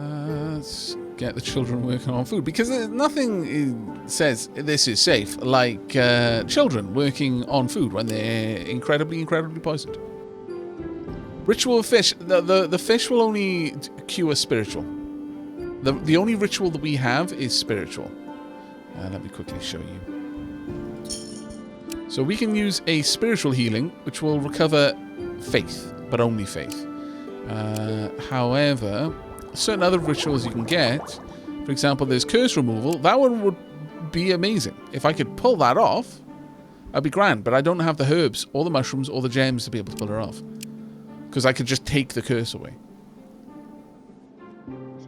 Let's get the children working on food, because nothing says this is safe like children working on food when they're incredibly poisoned. Ritual of fish. The fish will only cure spiritual. The only ritual that we have is spiritual. Let me quickly show you. So we can use a spiritual healing, which will recover faith, but only faith. However, certain other rituals you can get, for example, there's curse removal. That one would be amazing. If I could pull that off, that'd be grand. But I don't have the herbs, or the mushrooms, or the gems to be able to pull her off. Because I could just take the curse away.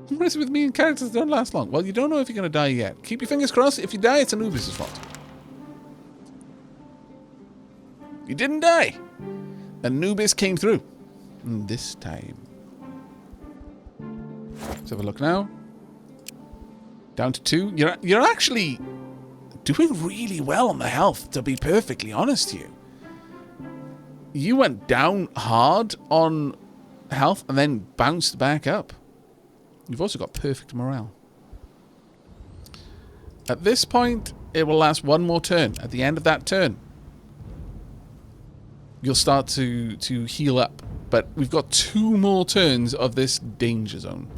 What is it with me and characters that don't last long? Well, you don't know if you're going to die yet. Keep your fingers crossed. If you die, it's Anubis' fault. You didn't die. Anubis came through. This time. Let's have a look now. Down to 2. You're actually doing really well on the health, to be perfectly honest to you. You went down hard on health and then bounced back up. You've also got perfect morale. At this point, it will last one more turn. At the end of that turn, you'll start to heal up. But we've got 2 more turns of this danger zone.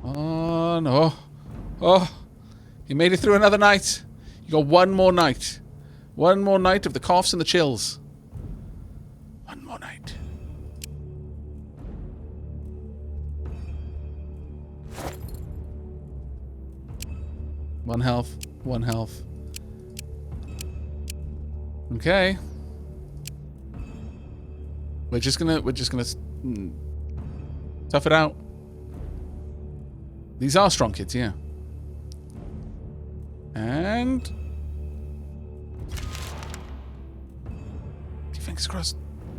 Oh, no. Oh, you made it through another night. You got 1 more night. 1 more night of the coughs and the chills. 1 more night. One health. 1 health. Okay. We're just gonna tough it out. These are strong kids, yeah. And fingers crossed.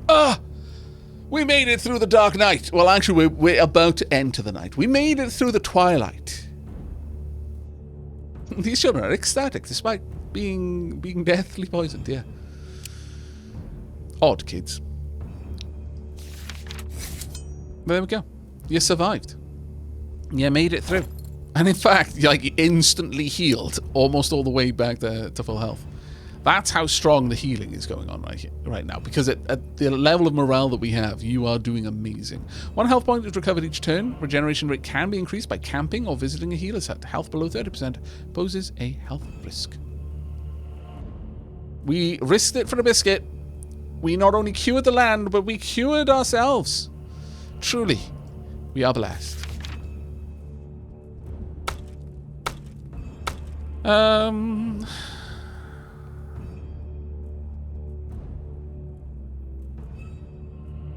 Ah! We made it through the dark night. Well, actually, we're about to enter the night. We made it through the twilight. These children are ecstatic, despite being deathly poisoned. Yeah. Odd kids. But there we go. You survived. You made it through. And in fact, like, instantly healed almost all the way back to full health. That's how strong the healing is going on right now. Because at the level of morale that we have, you are doing amazing. 1 health point is recovered each turn. Regeneration rate can be increased by camping or visiting a healer's hut. Health below 30% poses a health risk. We risked it for a biscuit. We not only cured the land, but we cured ourselves. Truly, we are blessed. We're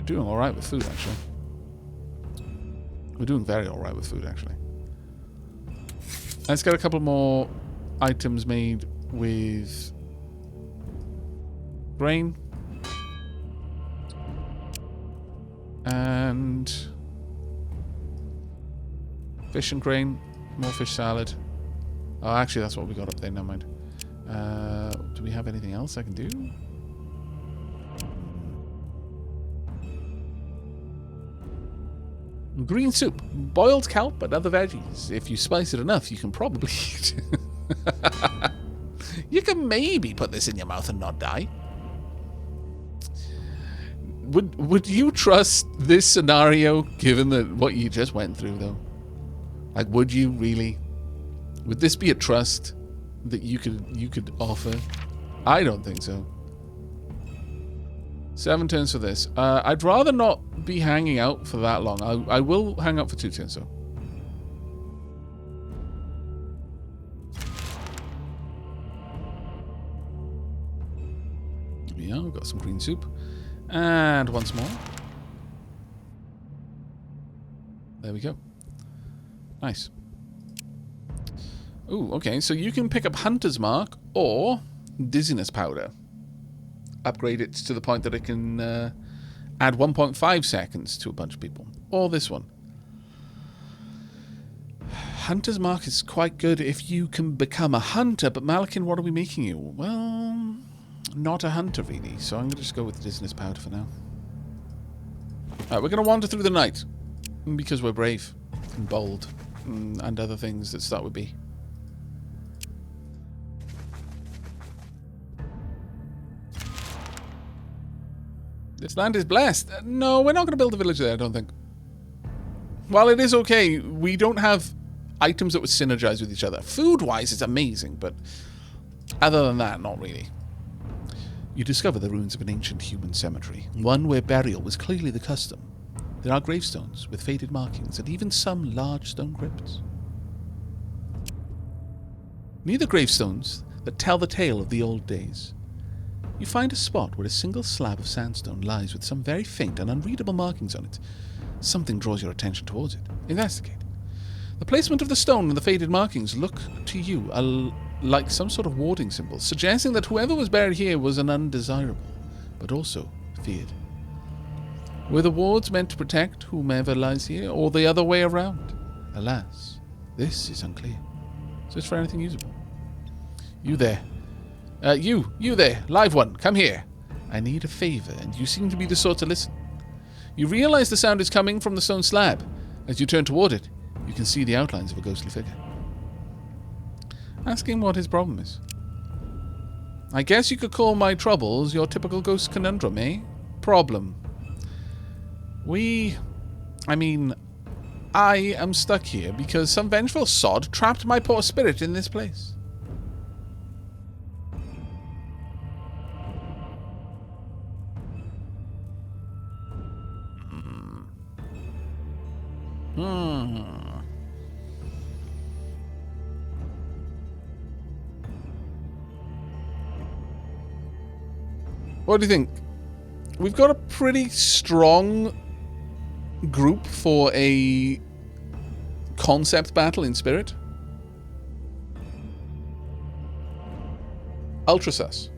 doing alright with food, actually. We're doing very alright with food, actually. Let's get a couple more items made with grain. And fish and grain. More fish salad. Oh, actually, that's what we got up there. Never mind. Do we have anything else I can do? Green soup. Boiled kelp and other veggies. If you spice it enough, you can probably eat it. You can maybe put this in your mouth and not die. Would you trust this scenario, given what you just went through, though? Like, would you really? Would this be a trust that you could offer? I don't think so. 7 turns for this. I'd rather not be hanging out for that long. I will hang out for 2 turns, though. Yeah, we've got some green soup. And once more. There we go. Nice. Ooh, okay. So you can pick up Hunter's Mark or Dizziness Powder. Upgrade it to the point that it can add 1.5 seconds to a bunch of people. Or this one. Hunter's Mark is quite good if you can become a hunter, but Malakin, what are we making you? Well, not a hunter, really. So I'm going to just go with Dizziness Powder for now. We're going to wander through the night. Because we're brave and bold and other things that start with B. This land is blessed. No, we're not going to build a village there, I don't think. While it is okay, we don't have items that would synergize with each other. Food-wise, it's amazing, but other than that, not really. You discover the ruins of an ancient human cemetery, one where burial was clearly the custom. There are gravestones with faded markings and even some large stone crypts. Near the gravestones that tell the tale of the old days, you find a spot where a single slab of sandstone lies with some very faint and unreadable markings on it. Something draws your attention towards it. Investigate. The placement of the stone and the faded markings look to you like some sort of warding symbol, suggesting that whoever was buried here was an undesirable, but also feared. Were the wards meant to protect whomever lies here, or the other way around? Alas, this is unclear. Search for anything usable. You there. You there, live one, come here. I need a favor, and you seem to be the sort to listen. You realize the sound is coming from the stone slab. As you turn toward it, you can see the outlines of a ghostly figure. Ask him what his problem is. I guess you could call my troubles your typical ghost conundrum, eh? Problem. I am stuck here because some vengeful sod trapped my poor spirit in this place. What do you think? We've got a pretty strong group for a concept battle in spirit. Ultra sus.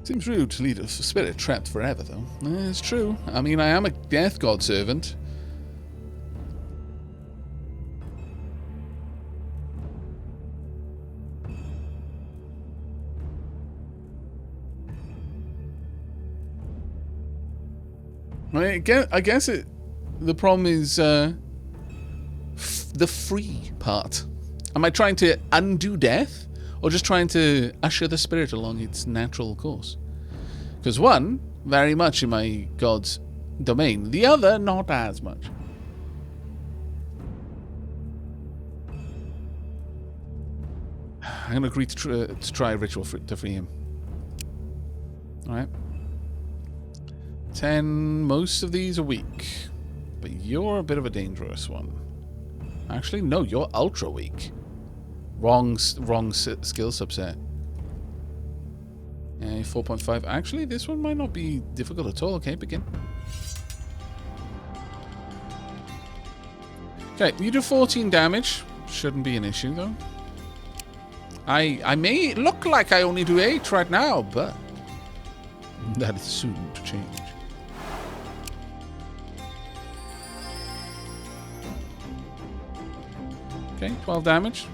Seems rude to lead a spirit trapped forever, though. It's true. I mean, I am a death god servant. I guess the problem is the free part. Am I trying to undo death? Or just trying to usher the spirit along its natural course? Because one, very much in my god's domain. The other, not as much. I'm going to agree to try a ritual to free him. Alright. 10, most of these a week. But you're a bit of a dangerous one. Actually, no, you're ultra weak. Wrong skill subset. Yeah, 4.5. Actually, this one might not be difficult at all. Okay, begin. Okay, you do 14 damage. Shouldn't be an issue, though. I may look like I only do 8 right now, but that is soon to change. Okay, 12 damage.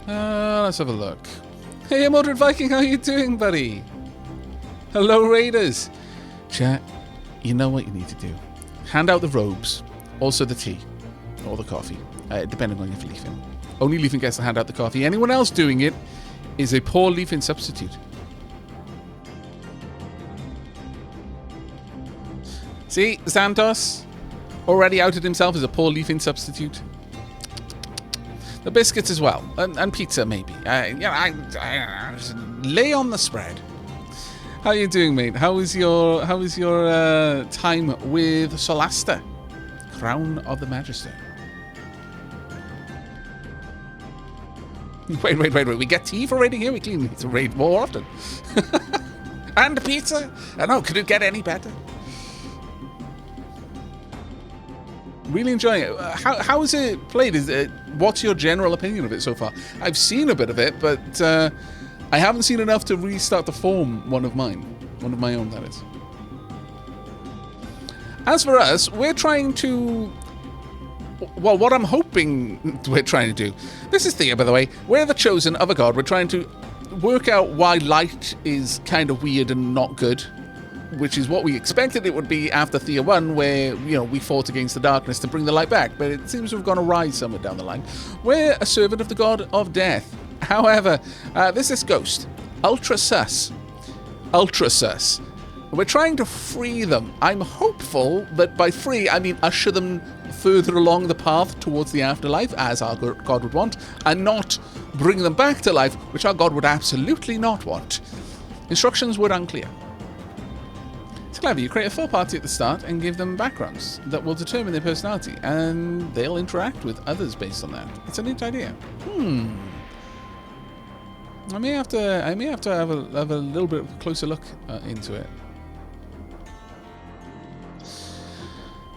Let's have a look. Hey, Mordred Viking, how you doing, buddy? Hello, Raiders. Chat, you know what you need to do. Hand out the robes, also the tea, or the coffee, depending on if you're leafing. Only leafing gets to hand out the coffee. Anyone else doing it is a poor leafing substitute. See, Santos already outed himself as a poor leafing substitute. The biscuits as well, and pizza maybe. Lay on the spread. How you doing, mate? How was your time with Solasta, Crown of the Magister? Wait. We get tea for raiding here. We clearly need to raid more often. And pizza. I know. Could it get any better? Really enjoying it. How is it played? What's your general opinion of it so far? I've seen a bit of it, but I haven't seen enough to really start to form one of my own, that is. As for us, we're trying to... Well, what I'm hoping we're trying to do... This is Thea, by the way. We're the chosen of a god. We're trying to work out why light is kind of weird and not good, which is what we expected it would be after Thea 1, where, you know, we fought against the darkness to bring the light back, but it seems to have gone awry somewhere down the line. We're a servant of the god of death. However, this is Ghost. Ultra sus. Ultra sus. We're trying to free them. I'm hopeful that by free, I mean usher them further along the path towards the afterlife, as our god would want, and not bring them back to life, which our god would absolutely not want. Instructions were unclear. It's clever. You create a full party at the start and give them backgrounds that will determine their personality, and they'll interact with others based on that. It's a neat idea. I may have to have a little bit closer look into it.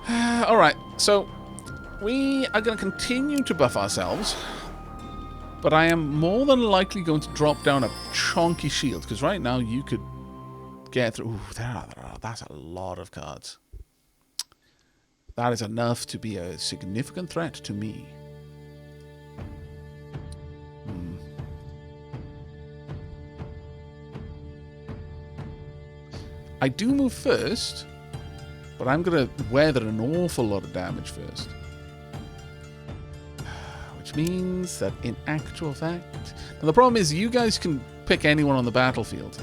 Alright, so we are going to continue to buff ourselves, but I am more than likely going to drop down a chonky shield, because right now you could get through... Ooh, that's a lot of cards. That is enough to be a significant threat to me. I do move first, but I'm going to weather an awful lot of damage first. Which means that in actual fact... Now the problem is you guys can pick anyone on the battlefield.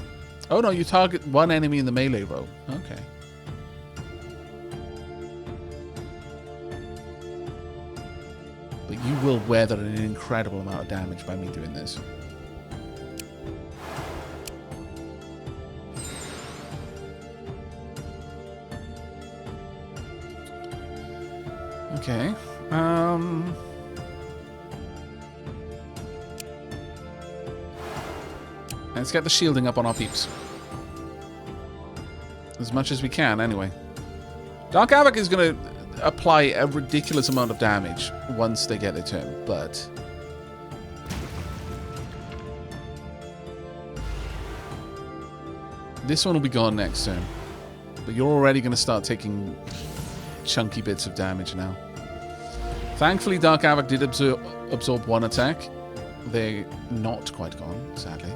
Oh no, you target one enemy in the melee row. Okay. But you will weather an incredible amount of damage by me doing this. Okay. Let's get the shielding up on our peeps. As much as we can, anyway. Dark Aavak is going to apply a ridiculous amount of damage once they get their turn, but... This one will be gone next turn. But you're already going to start taking chunky bits of damage now. Thankfully, Dark Aavak did absorb one attack. They're not quite gone, sadly.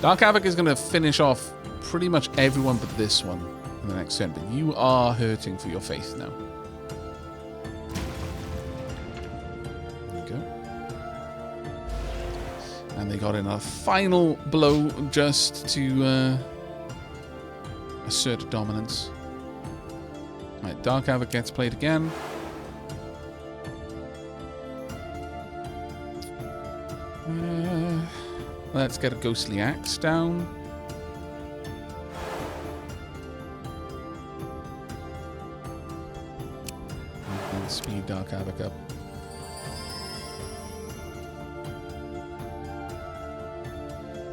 Dark Aavak is going to finish off pretty much everyone but this one in the next turn, but you are hurting for your faith now. There we go. And they got in a final blow just to assert dominance. Right, Dark Aavak gets played again. Let's get a Ghostly Axe down. And speed Dark Aavak up.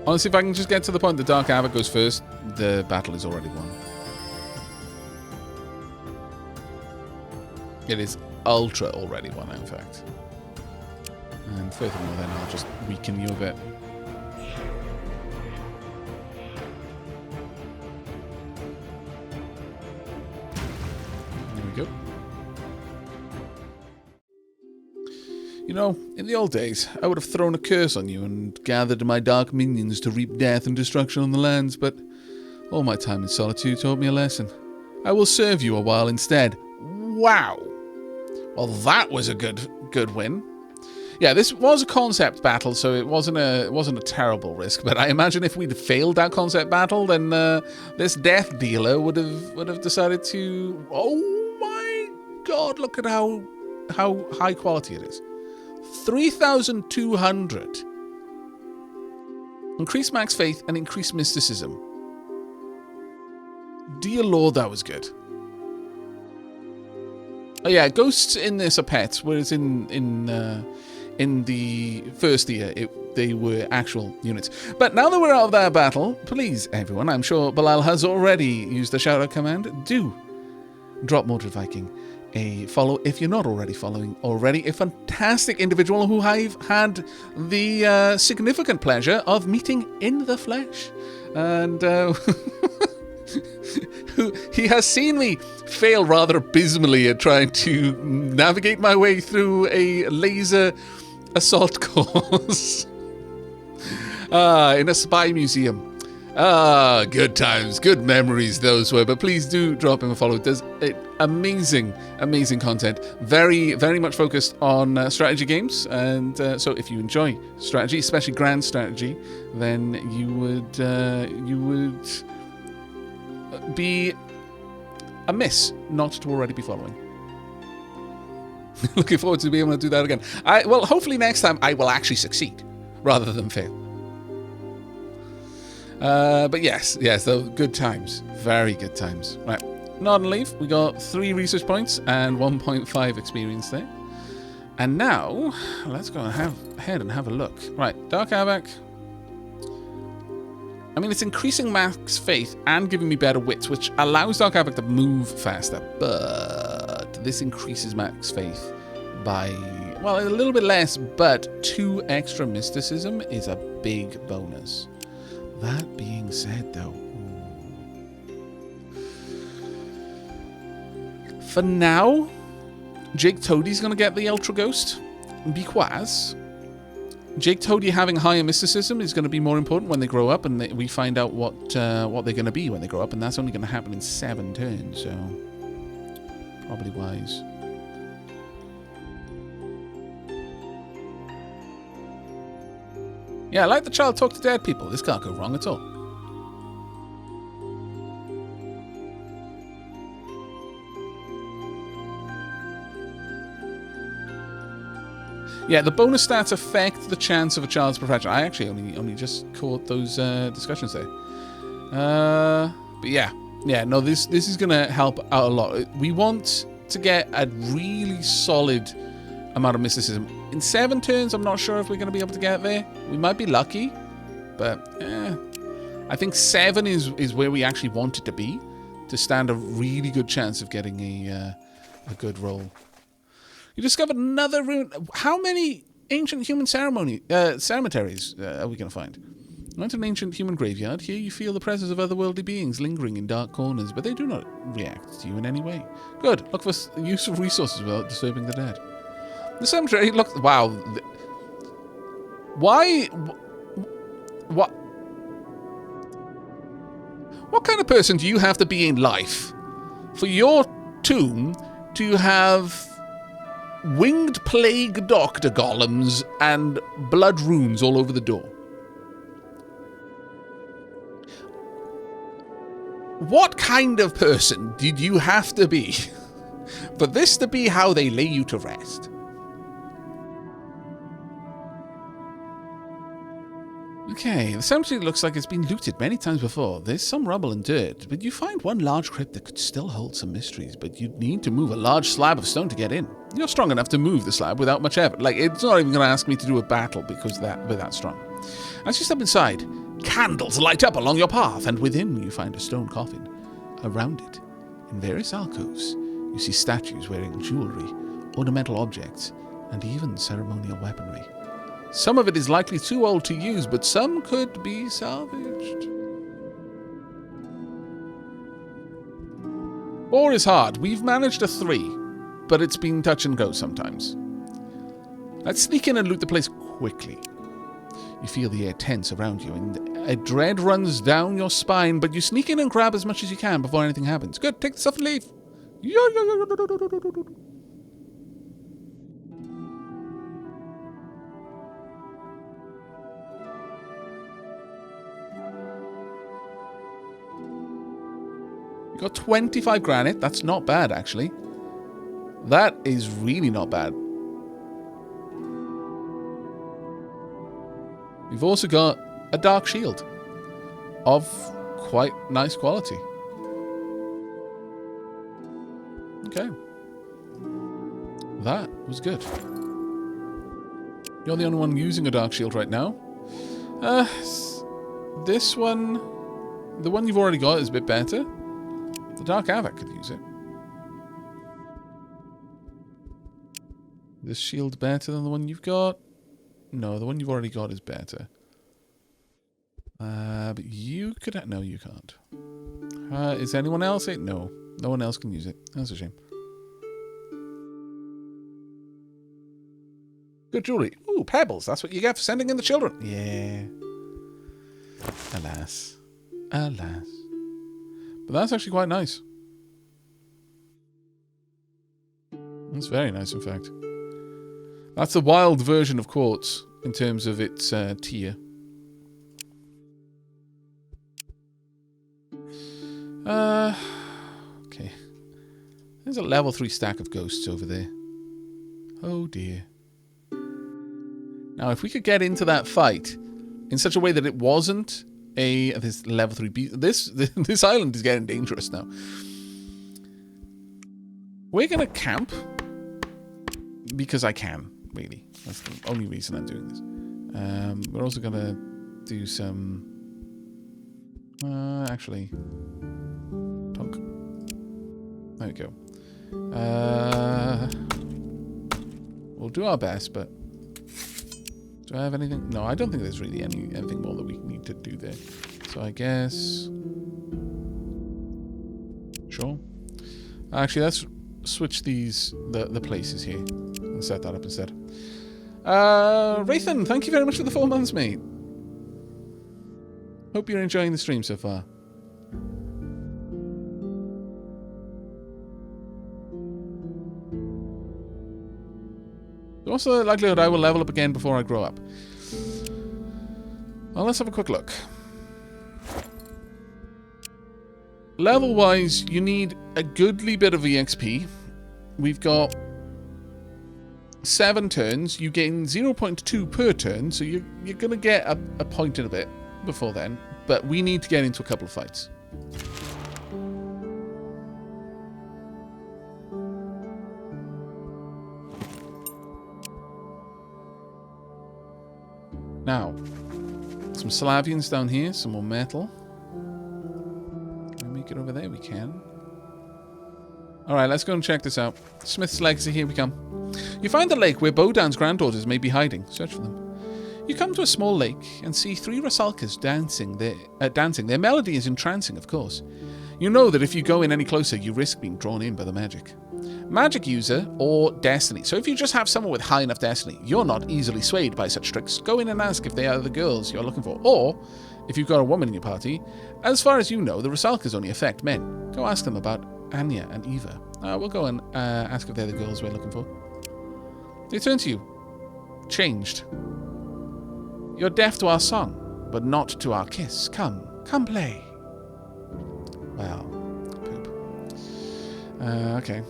Honestly, if I can just get to the point that Dark Aavak goes first, the battle is already won. It is ultra already won, in fact. And furthermore, then I'll just weaken you a bit. There we go. You know, in the old days, I would have thrown a curse on you and gathered my dark minions to reap death and destruction on the lands, but all my time in solitude taught me a lesson. I will serve you a while instead. Wow! Well, that was a good win. Yeah, this was a concept battle, so it wasn't a terrible risk. But I imagine if we'd failed that concept battle, then this death dealer would have decided to. Oh my God! Look at how high quality it is. 3,200. Increase max faith and increase mysticism. Dear Lord, that was good. Oh yeah, ghosts in this are pets, whereas in the first year they were actual units. But now that we're out of that battle, please, everyone, I'm sure Bilal has already used the shout-out command. Do drop Mordred Viking a follow if you're not already following already. A fantastic individual who I've had the significant pleasure of meeting in the flesh. And he has seen me fail rather abysmally at trying to navigate my way through a laser assault course in a spy museum. Good times, good memories those were. But please do drop him a follow. It does amazing content. Very, very much focused on strategy games. And so if you enjoy strategy, especially grand strategy, then you would be amiss not to already be following. Looking forward to being able to do that again. Well, hopefully next time I will actually succeed rather than fail. But yes, though, good times. Very good times. Right, nod and leave. We got 3 research points and 1.5 experience there. And now, let's go ahead and have a look. Right, Dark Aavak. I mean, it's increasing max faith and giving me better wits, which allows Dark Aavak to move faster. But this increases max faith by, well, a little bit less, but 2 extra mysticism is a big bonus. That being said, though, for now, Jake Toady's going to get the Ultra Ghost, because Jake Toady having higher mysticism is going to be more important when they grow up, and we find out what they're going to be when they grow up, and that's only going to happen in 7 turns, so probably wise. Yeah, let the child talk to dead people. This can't go wrong at all. Yeah, the bonus stats affect the chance of a child's perfection. I actually only just caught those discussions there. But yeah, no, this is going to help out a lot. We want to get a really solid amount of mysticism. In 7 turns, I'm not sure if we're going to be able to get there. We might be lucky, but I think 7 is where we actually want it to be, to stand a really good chance of getting a good roll. You discovered another rune. How many ancient human cemeteries are we going to find? Not an ancient human graveyard. Here you feel the presence of otherworldly beings lingering in dark corners, but they do not react to you in any way. Good. Look for use of resources without disturbing the dead. The cemetery, look, wow. Why? What? What kind of person do you have to be in life for your tomb to have winged plague doctor golems and blood runes all over the door? What kind of person did you have to be for this to be how they lay you to rest? Okay, the cemetery looks like it's been looted many times before. There's some rubble and dirt, but you find one large crypt that could still hold some mysteries, but you'd need to move a large slab of stone to get in. You're strong enough to move the slab without much effort. Like, it's not even going to ask me to do a battle because we're that strong. As you step inside, candles light up along your path, and within you find a stone coffin. Around it, in various alcoves, you see statues wearing jewelry, ornamental objects, and even ceremonial weaponry. Some of it is likely too old to use, but some could be salvaged. 4 is hard. We've managed a 3, but it's been touch and go sometimes. Let's sneak in and loot the place quickly. You feel the air tense around you, and a dread runs down your spine, but you sneak in and grab as much as you can before anything happens. Good, take the stuff and leave. You got 25 granite. That's not bad, actually. That is really not bad. We've also got a dark shield of quite nice quality. Okay. That was good. You're the only one using a dark shield right now. This one, the one you've already got is a bit better. The Dark Aavak could use it. This shield better than the one you've got? No, the one you've already got is better. But you could... No, you can't. Is anyone else it? No. No one else can use it. That's a shame. Good jewelry. Ooh, pebbles. That's what you get for sending in the children. Yeah. Alas. Alas. But that's actually quite nice. That's very nice, in fact. That's a wild version of quartz in terms of its tier. Okay. There's a level 3 stack of ghosts over there. Oh dear. Now, if we could get into that fight in such a way that it wasn't this level 3 beast... This island is getting dangerous now. We're going to camp. Because I can, really. That's the only reason I'm doing this. We're also going to do some... actually... Tonk. There we go. We'll do our best, but... Do I have anything? No, I don't think there's really anything more that we need to do there. So I guess... Sure. Actually, let's switch the places here. And set that up instead. Rathan, thank you very much for the 4 months, mate. Hope you're enjoying the stream so far. What's the likelihood I will level up again before I grow up? Well, let's have a quick look. Level-wise, you need a goodly bit of EXP. We've got 7 turns. You gain 0.2 per turn, so you're going to get a point in a bit before then. But we need to get into a couple of fights. Now, some Slavians down here, some more metal. Can we make it over there? We can. Alright, let's go and check this out. Smith's Legacy, here we come. You find the lake where Bodan's granddaughters may be hiding. Search for them. You come to a small lake and see 3 Rusalkas dancing. Their melody is entrancing, of course. You know that if you go in any closer, you risk being drawn in by the magic. Magic user or destiny. So if you just have someone with high enough destiny, you're not easily swayed by such tricks. Go in and ask if they are the girls you're looking for. Or, if you've got a woman in your party, as far as you know, the Rusalkas only affect men. Go ask them about Anya and Eva. We'll go and ask if they're the girls we're looking for. They turn to you. Changed. You're deaf to our song, but not to our kiss. Come play. Well, poop. Okay.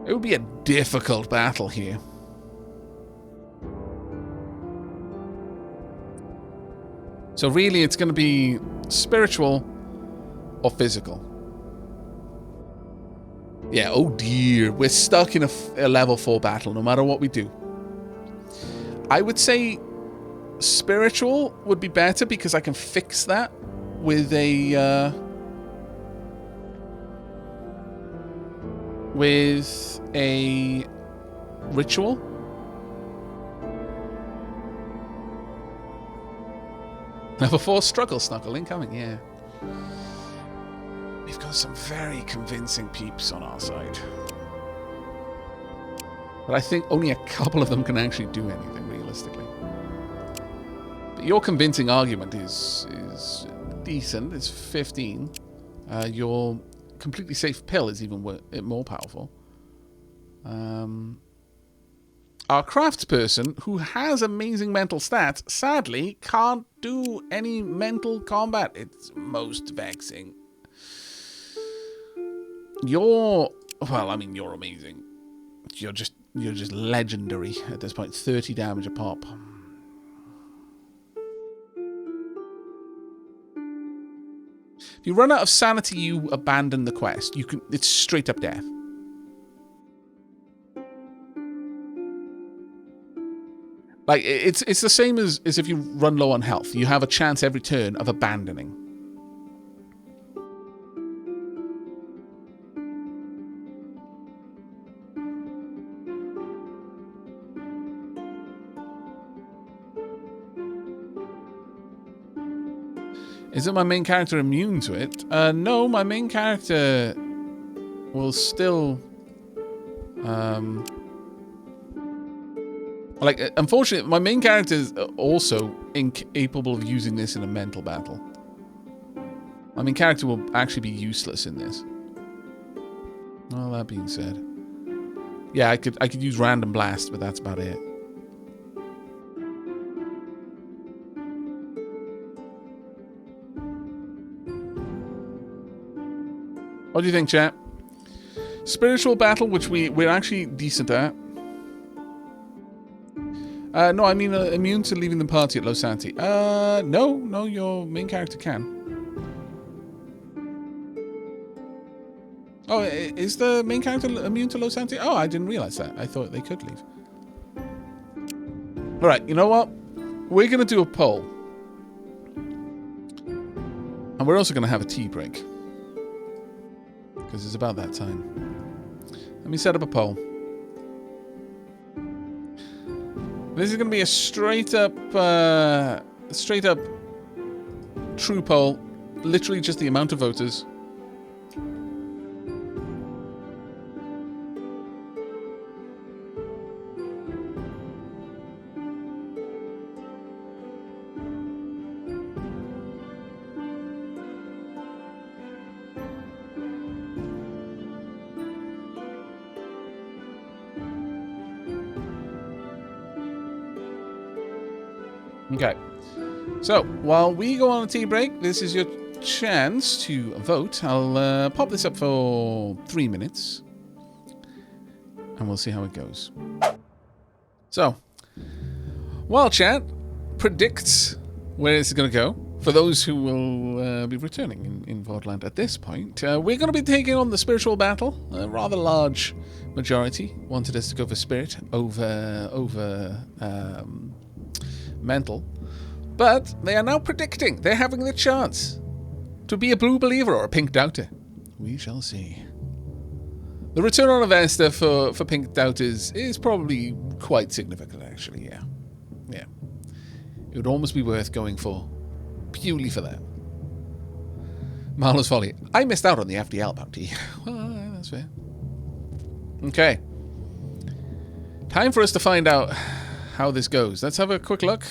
It would be a difficult battle here. So really, it's going to be spiritual or physical. Yeah, oh dear. We're stuck in a level 4 battle, no matter what we do. I would say spiritual would be better because I can fix that with a... ritual. Level 4 struggle snuckle incoming, yeah. We've got some very convincing peeps on our side. But I think only a couple of them can actually do anything, realistically. But your convincing argument is decent. It's 15. Your completely safe pill is even more powerful. Our craftsperson, who has amazing mental stats, sadly can't do any mental combat. It's most vexing. Well, I mean, you're amazing. You're just legendary at this point. 30 damage a pop. If you run out of sanity, you abandon the quest. It's straight up death. Like, it's the same as if you run low on health. You have a chance every turn of abandoning. Isn't my main character immune to it? No, my main character will still... unfortunately, my main character is also incapable of using this in a mental battle. My main character will actually be useless in this. Well, that being said... Yeah, I could use Random Blast, but that's about it. What do you think, chat? Spiritual battle, which we're actually decent at. No, I mean immune to leaving the party at low sanity. No, your main character can. Oh, is the main character immune to low sanity? Oh, I didn't realize that. I thought they could leave. All right, you know what? We're going to do a poll. And we're also going to have a tea break. Because it's about that time. Let me set up a poll. This is going to be a straight up true poll. Literally just the amount of voters. Okay, so while we go on a tea break, this is your chance to vote. I'll pop this up for 3 minutes, and we'll see how it goes. So, while chat predicts where this is going to go, for those who will be returning in Vordland at this point, we're going to be taking on the spiritual battle. A rather large majority wanted us to go for spirit over mental, but they are now predicting they're having the chance to be a blue believer or a pink doubter. We shall see. The return on Avesta for pink doubters is probably quite significant, actually. Yeah, it would almost be worth going for purely for that. Marlo's Folly. I missed out on the FDL bounty. Well, that's fair. Okay, time for us to find out how this goes. Let's have a quick look.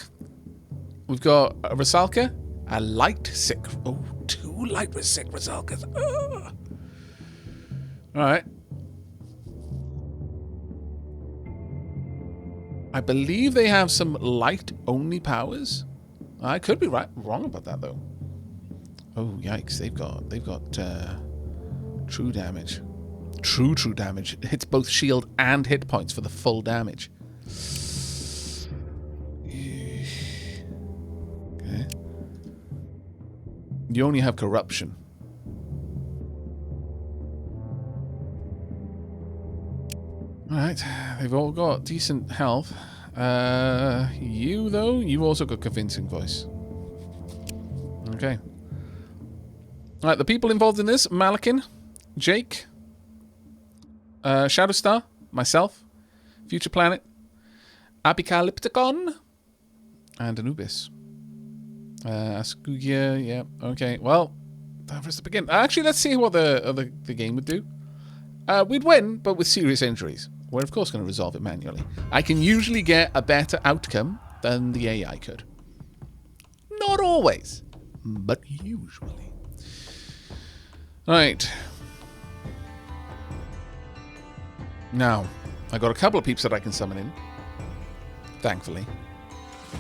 We've got a Rusalka, a light sick. Oh, 2 light sick Rusalkas. Ah. All right. I believe they have some light only powers. I could be wrong about that though. Oh yikes! They've got true damage. True damage. It hits both shield and hit points for the full damage. Okay. You only have corruption. Alright, they've all got decent health. You though, you've also got convincing voice. Okay. Alright, the people involved in this: Malakin, Jake, Shadowstar, myself, Future Planet, Apocalypticon, and Anubis. Ascugia, yeah, okay. Well, time for us to begin. Actually, let's see what the game would do. We'd win, but with serious injuries. We're, of course, going to resolve it manually. I can usually get a better outcome than the AI could. Not always, but usually. Right. Now, I got a couple of peeps that I can summon in. Thankfully.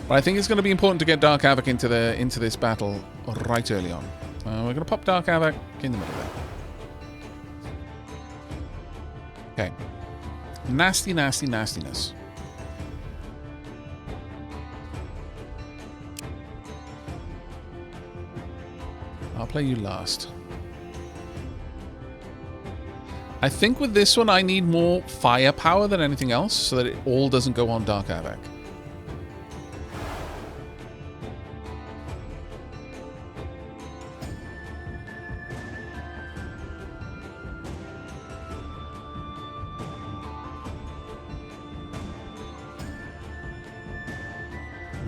But I think it's going to be important to get Dark Aavak into this battle right early on. We're going to pop Dark Aavak in the middle there. Okay. Nasty, nasty, nastiness. I'll play you last. I think with this one I need more firepower than anything else so that it all doesn't go on Dark Aavak.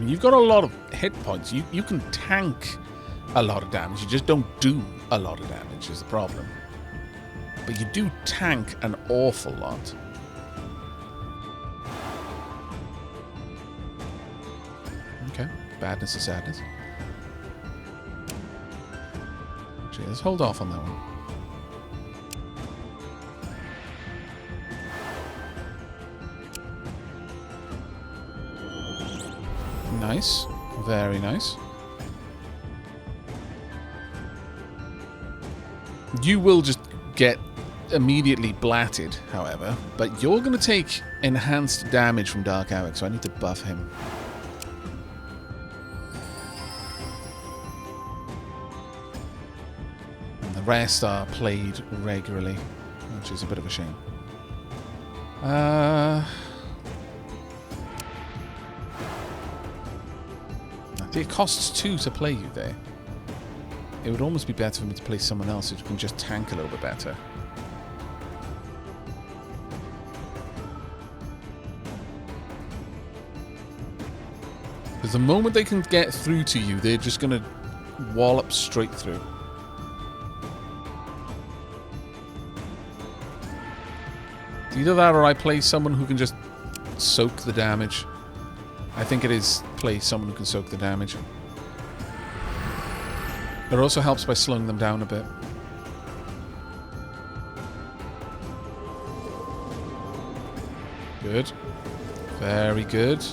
You've got a lot of hit points. You can tank a lot of damage. You just don't do a lot of damage is the problem. But you do tank an awful lot. Okay, badness is sadness. Actually, let's hold off on that one. Nice. Very nice. You will just get immediately blatted, however, but you're going to take enhanced damage from Dark Aavak, so I need to buff him. And the rest are played regularly, which is a bit of a shame. It costs 2 to play you there. It would almost be better for me to play someone else who can just tank a little bit better. Because the moment they can get through to you, they're just going to wallop straight through. It's either that or I play someone who can just soak the damage. I think it is play someone who can soak the damage. It also helps by slowing them down a bit. Good. Very good.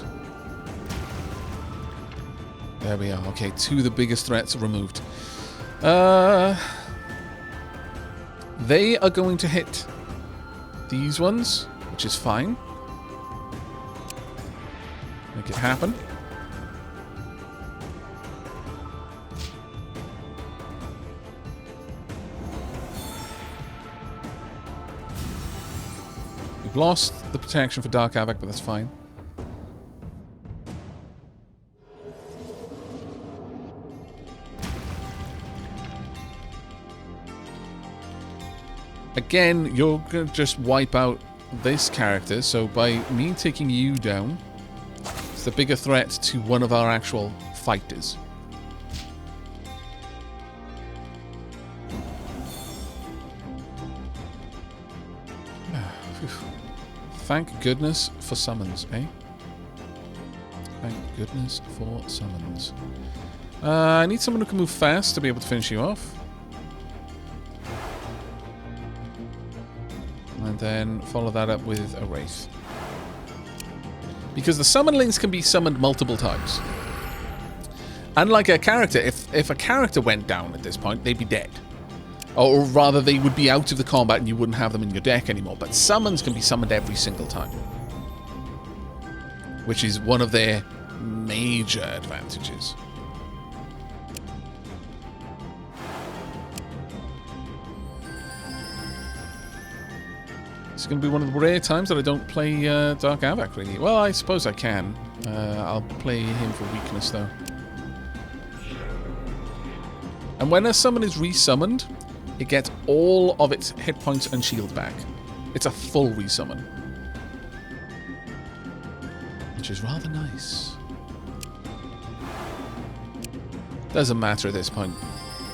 There we are. Okay, 2 of the biggest threats are removed. They are going to hit these ones, which is fine. Make it happen. We've lost the protection for Dark Aavak, but that's fine. Again, you're going to just wipe out this character, so by me taking you down, it's the bigger threat to one of our actual fighters. Thank goodness for summons, eh? Thank goodness for summons. I need someone who can move fast to be able to finish you off. And then follow that up with a Wraith. Because the summonlings can be summoned multiple times. Unlike a character, if a character went down at this point, they'd be dead. Or rather, they would be out of the combat and you wouldn't have them in your deck anymore. But summons can be summoned every single time. Which is one of their major advantages. It's going to be one of the rare times that I don't play Dark Aavak, really. Well, I suppose I can. I'll play him for weakness, though. And when a summon is resummoned, it gets all of its hit points and shield back. It's a full resummon. Which is rather nice. Doesn't matter at this point.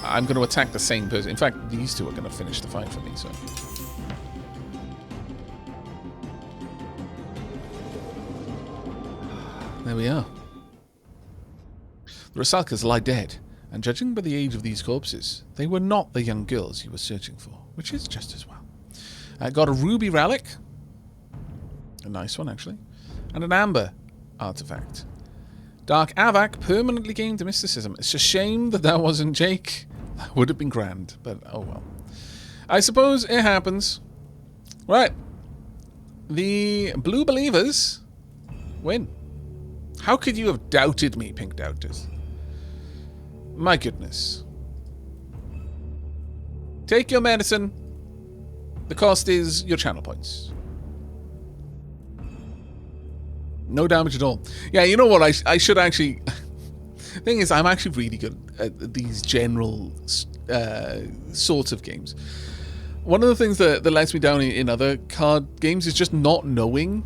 I'm going to attack the same person. In fact, these two are going to finish the fight for me, so... There we are. The Rusalkas lie dead, and judging by the age of these corpses, they were not the young girls you were searching for, which is just as well. I got a ruby relic, a nice one actually, and an amber artifact. Dark Aavak permanently gained mysticism. It's a shame that that wasn't Jake. That would have been grand, but oh well. I suppose it happens. Right. The Blue Believers win. How could you have doubted me, Pink Doubters? My goodness. Take your medicine. The cost is your channel points. No damage at all. Yeah, you know what? I should actually... Thing is, I'm actually really good at these general sorts of games. One of the things that lets me down in other card games is just not knowing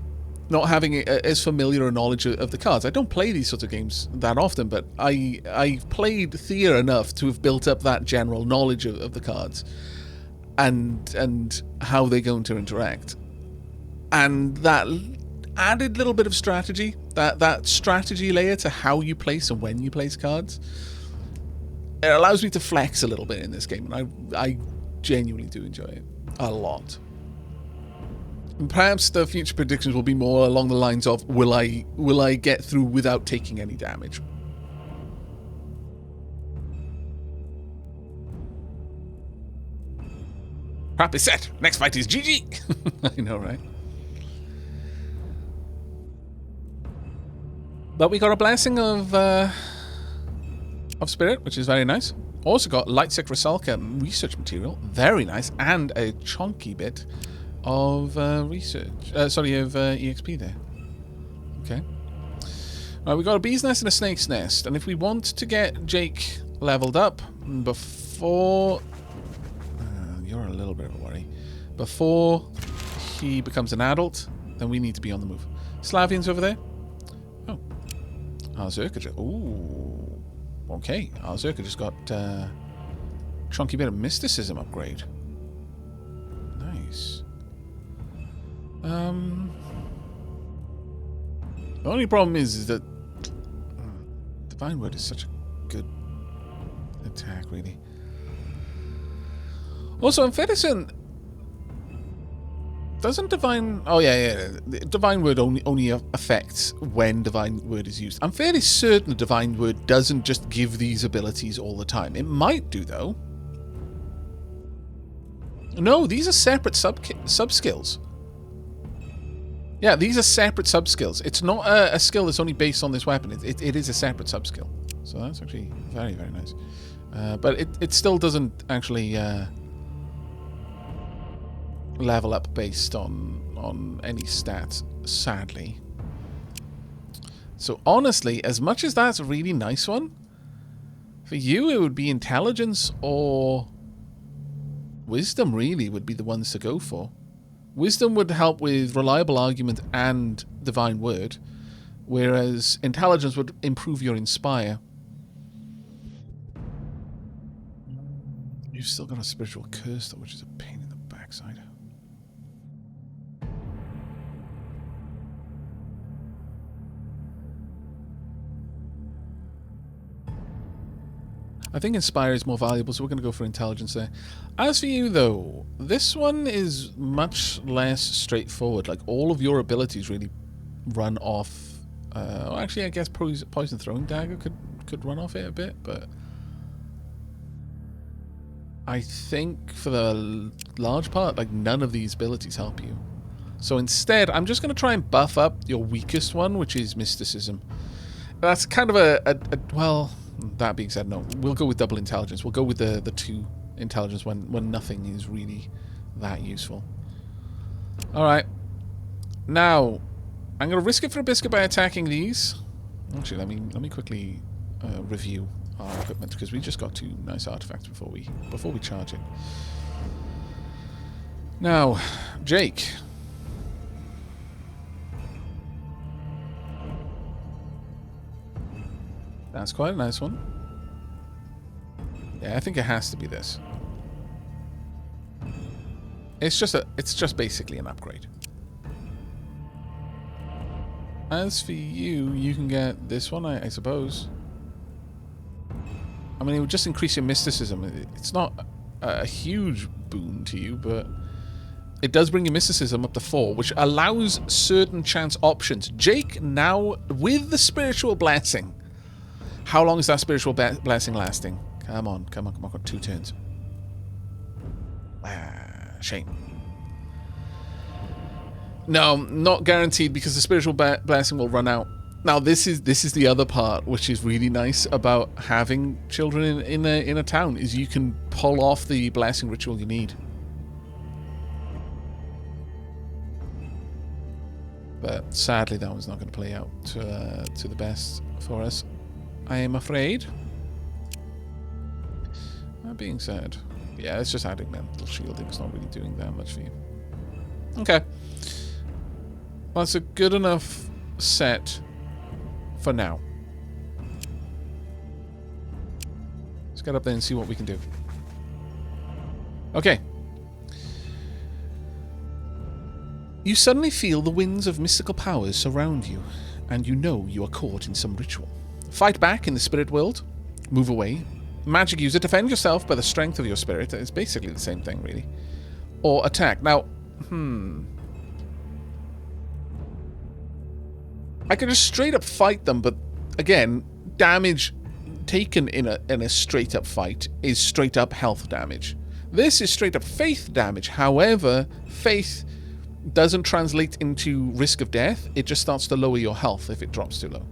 not having as familiar a knowledge of the cards. I don't play these sorts of games that often, but I've played Thea enough to have built up that general knowledge of the cards and how they're going to interact. And that added little bit of strategy, that strategy layer to how you place and when you place cards, it allows me to flex a little bit in this game, and I genuinely do enjoy it a lot. And perhaps the future predictions will be more along the lines of, will I get through without taking any damage? Trap is set. Next fight is GG. I know, right? But we got a blessing of spirit, which is very nice. Also got Light Rusalka research material, very nice, and a chunky bit of EXP there. Okay. Right, we got a bee's nest and a snake's nest, and if we want to get Jake leveled up before, you're a little bit of a worry, before he becomes an adult, then we need to be on the move. Slavian's over there. Oh, Arzurka. Ooh, okay. Arzurka just got chunky bit of mysticism upgrade. Nice. The only problem is that Divine Word is such a good attack, really. Also, I'm fairly certain, doesn't Divine... Oh, yeah. Divine Word only affects when Divine Word is used. I'm fairly certain Divine Word doesn't just give these abilities all the time. It might do, though. No, these are separate sub-skills. Yeah, these are separate sub-skills. It's not a skill that's only based on this weapon. It is a separate sub-skill. So that's actually very, very nice. But it still doesn't actually level up based on any stats, sadly. So honestly, as much as that's a really nice one, for you it would be intelligence or wisdom, really, would be the ones to go for. Wisdom would help with reliable argument and divine word, whereas intelligence would improve your inspire. You've still got a spiritual curse, though, which is a pain in the backside. I think Inspire is more valuable, so we're going to go for Intelligence there. As for you, though, this one is much less straightforward. Like, all of your abilities really run off... well, actually, I guess Poison Throwing Dagger could run off it a bit, but... I think, for the large part, like, none of these abilities help you. So instead, I'm just going to try and buff up your weakest one, which is Mysticism. That's kind of well... That being said, no. We'll go with double intelligence. We'll go with the 2 intelligence when nothing is really that useful. Alright. Now, I'm going to risk it for a biscuit by attacking these. Actually, let me quickly review our equipment, because we just got 2 nice artifacts before we charge it. Now, Jake. That's quite a nice one. Yeah, I think it has to be this. It's just basically an upgrade. As for you, you can get this one, I suppose. I mean, it would just increase your mysticism. It's not a huge boon to you, but it does bring your mysticism up to 4, which allows certain chance options. Jake now, with the spiritual blessing. How long is that spiritual blessing lasting? Come on. 2 turns. Shame. No, not guaranteed, because the spiritual blessing will run out. Now, this is the other part, which is really nice about having children in a town, is you can pull off the blessing ritual you need. But sadly, that one's not going to play out to the best for us, I am afraid. That being said, yeah, it's just adding mental shielding. It's not really doing that much for you. Okay. That's a good enough set for now. Let's get up there and see what we can do. Okay. You suddenly feel the winds of mystical powers surround you, and you know you are caught in some ritual. Fight back in the spirit world. Move away. Magic user, defend yourself by the strength of your spirit. It's basically the same thing, really. Or attack. Now, I could just straight up fight them, but again, damage taken in a straight up fight is straight up health damage. This is straight up faith damage. However, faith doesn't translate into risk of death. It just starts to lower your health if it drops too low.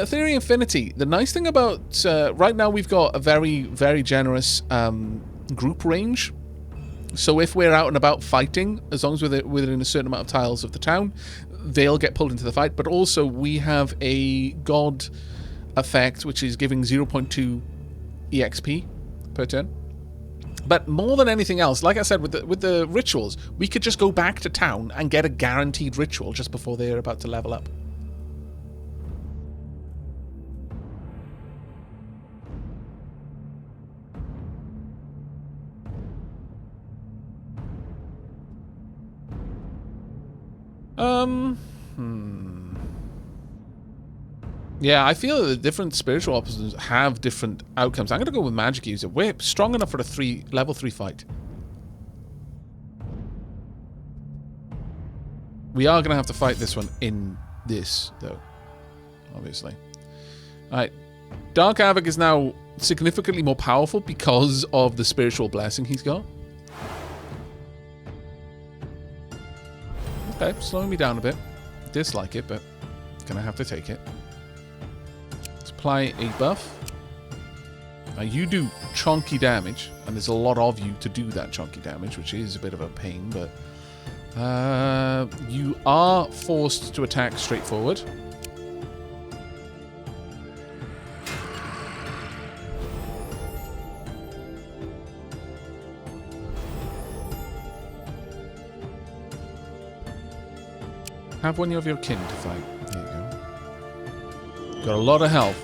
Theory Infinity. The nice thing about... right now we've got a very, very generous group range. So if we're out and about fighting, as long as we're within a certain amount of tiles of the town, they'll get pulled into the fight. But also we have a god effect, which is giving 0.2 EXP per turn. But more than anything else, like I said, with the rituals, we could just go back to town and get a guaranteed ritual just before they're about to level up. Yeah, I feel that the different spiritual oppositions have different outcomes. I'm going to go with magic user. We're strong enough for a level 3 fight. We are going to have to fight this one in this, though. Obviously. Alright. Dark Aavak is now significantly more powerful because of the spiritual blessing he's got. Okay, slowing me down a bit. Dislike it, but gonna have to take it. Let's apply a buff. Now you do chunky damage, and there's a lot of you to do that chunky damage, which is a bit of a pain, but you are forced to attack straightforward. Have one of your kin to fight. There you go. Got a lot of health.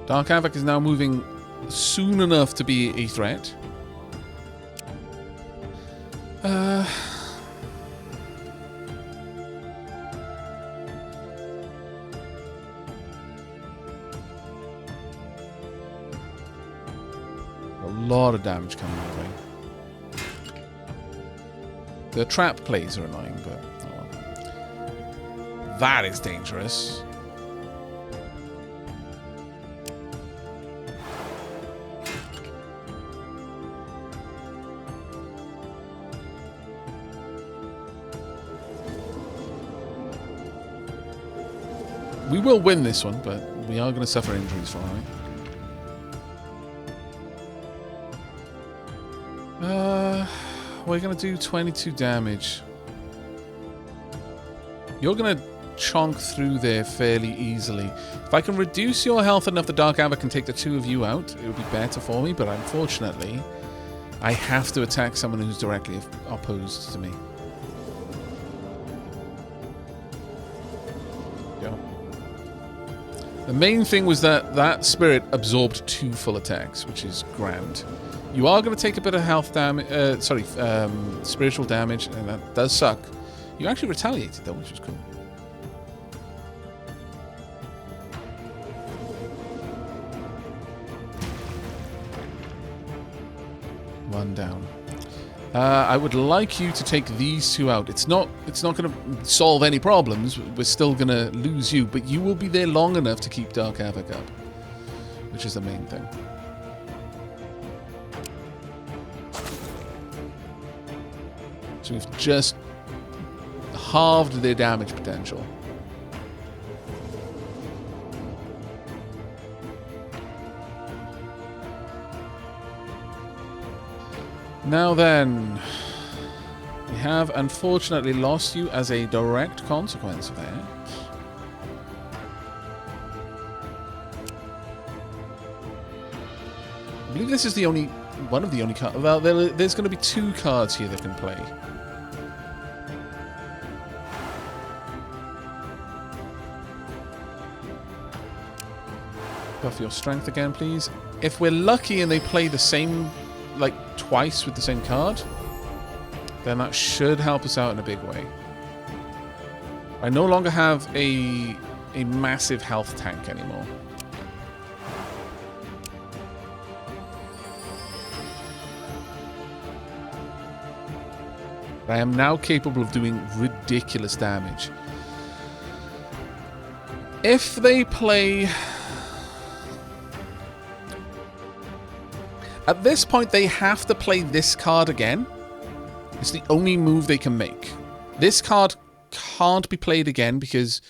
Dark Aavak is now moving soon enough to be a threat. A lot of damage coming our way. The trap plays are annoying, but oh well. That is dangerous. We will win this one, but we are going to suffer injuries for it. We're going to do 22 damage. You're going to chonk through there fairly easily. If I can reduce your health enough that Dark Aavak can take the two of you out, it would be better for me, but unfortunately, I have to attack someone who's directly opposed to me. Go. The main thing was that that spirit absorbed 2 full attacks, which is grand. You are going to take a bit of health damage, spiritual damage, and that does suck. You actually retaliated though, which is cool. One down. I would like you to take these 2 out. It's not going to solve any problems. We're still going to lose you, but you will be there long enough to keep Dark Aavak up, which is the main thing. So we've just halved their damage potential. Now then, we have unfortunately lost you as a direct consequence of that. I believe this is the only one of the only cards. Well, there's going to be 2 cards here that can play. Buff your strength again, please. If we're lucky and they play the same, like, twice with the same card, then that should help us out in a big way. I no longer have a massive health tank anymore. I am now capable of doing ridiculous damage. If they play... At this point, they have to play this card again. It's the only move they can make. This card can't be played again because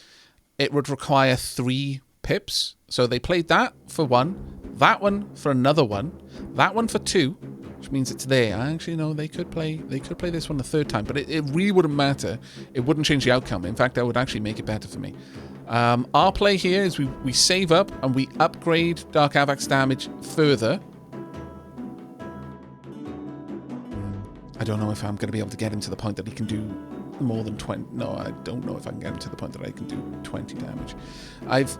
it would require 3 pips. So they played that for 1, that one for another 1, that one for 2, which means it's there. Actually, no, they could play this one the 3rd time, but it really wouldn't matter. It wouldn't change the outcome. In fact, that would actually make it better for me. Our play here is we save up and we upgrade Dark Aavak's damage further. I don't know if I'm going to be able to get him to the point that he can do more than 20. No, I don't know if I can get him to the point that I can do 20 damage. I've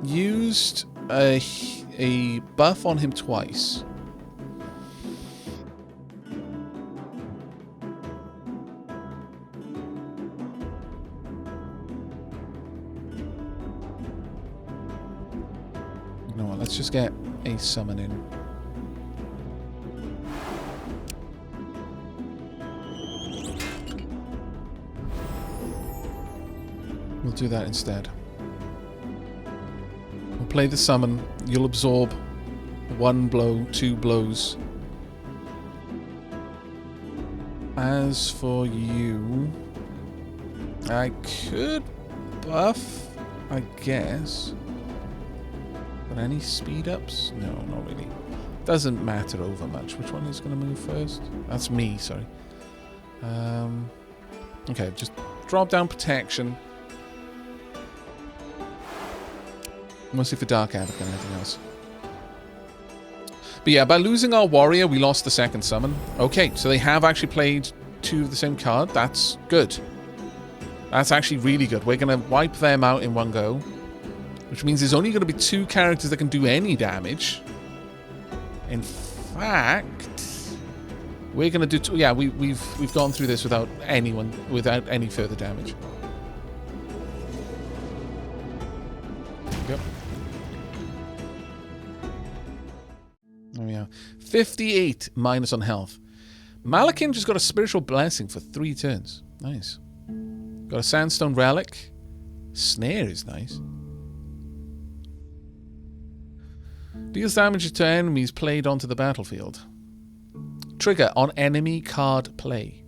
used a buff on him twice. You know what, let's just get a summon in. We'll do that instead. We'll play the summon. You'll absorb 1 blow, 2 blows. As for you, I could buff, I guess. But any speed ups? No, not really. Doesn't matter over much. Which one is going to move first? That's me, sorry. Okay, just drop down protection. Mostly for Dark Aavak and anything else. But yeah, by losing our warrior, we lost the 2nd summon. Okay, so they have actually played 2 of the same card. That's good. That's actually really good. We're going to wipe them out in one go. Which means there's only going to be 2 characters that can do any damage. In fact, we're going to do... Yeah, we've gone through this without any further damage. Yep. There we are. 58 minus on health. Malakin just got a spiritual blessing for 3 turns. Nice. Got a sandstone relic. Snare is nice. Deals damage to enemies played onto the battlefield. Trigger on enemy card play.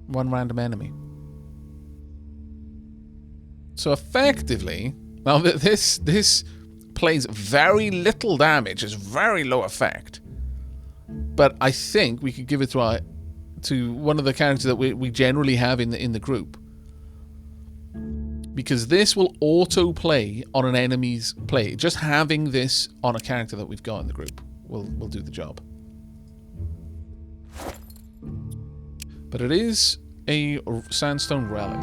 1 random enemy. So effectively, now this plays very little damage, it's very low effect. But I think we could give it to one of the characters that we generally have in the group. Because this will auto play on an enemy's play. Just having this on a character that we've got in the group will do the job. But it is a sandstone relic.